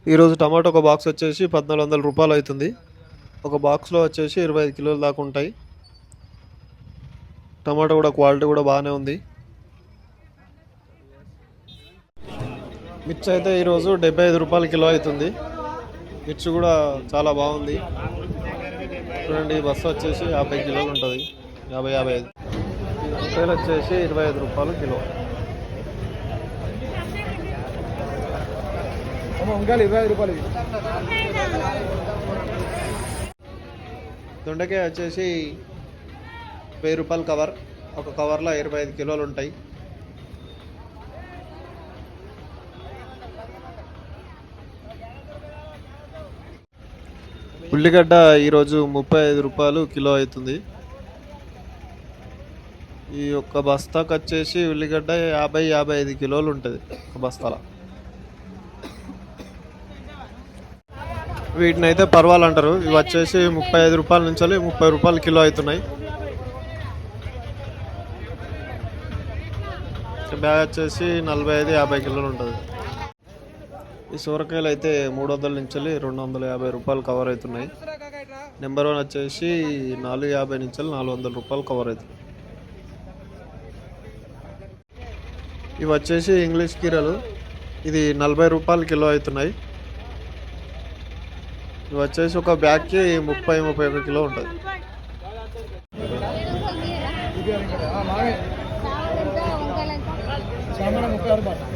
ఈరోజు టమాటో ఒక బాక్స్ వచ్చేసి 1400 రూపాయలు అవుతుంది. ఒక బాక్స్లో వచ్చేసి 25 కిలోల దాకా ఉంటాయి. టమాటో కూడా క్వాలిటీ కూడా బాగానే ఉంది. మిర్చి అయితే ఈరోజు 75 రూపాయల కిలో అవుతుంది. మిర్చి కూడా చాలా బాగుంది. చూడండి, ఈ బస్సు వచ్చేసి 50 కిలోలు ఉంటుంది. 50-55. రూపాయలు వచ్చేసి 25 రూపాయలు కిలో. వంకాయలు 25 రూపాయలు. దొండకాయ వచ్చేసి 1000 రూపాయలు కవర్. ఒక కవర్లో 25 కిలోలు ఉంటాయి. ఉల్లిగడ్డ ఈరోజు 35 రూపాయలు కిలో అవుతుంది. ఈ ఒక్క బస్తాకు వచ్చేసి ఉల్లిగడ్డ 50-55 కిలోలు ఉంటుంది ఒక బస్తాల. వీటిని అయితే పర్వాలు అంటారు. ఇవి వచ్చేసి 35 రూపాయల నుంచి 30 రూపాయలు కిలో అవుతున్నాయి. బ్యాగ్ వచ్చేసి 45-50 కిలోలు ఉంటుంది. ఈ సొరకాయలు అయితే 300 నుంచి 250 రూపాయలు కవర్ అవుతున్నాయి. నెంబర్ 1 వచ్చేసి 450 నుంచి 400 రూపాయలు కవర్ అవుతుంది. ఇవి వచ్చేసి ఇంగ్లీష్ కీరలు. ఇది 40 రూపాయలు కిలో అవుతున్నాయి. ఇవి వచ్చేసి ఒక బ్యాగ్కి 30-31 కిలో ఉంటుంది. సాంబార్ 36 రూపాయలు.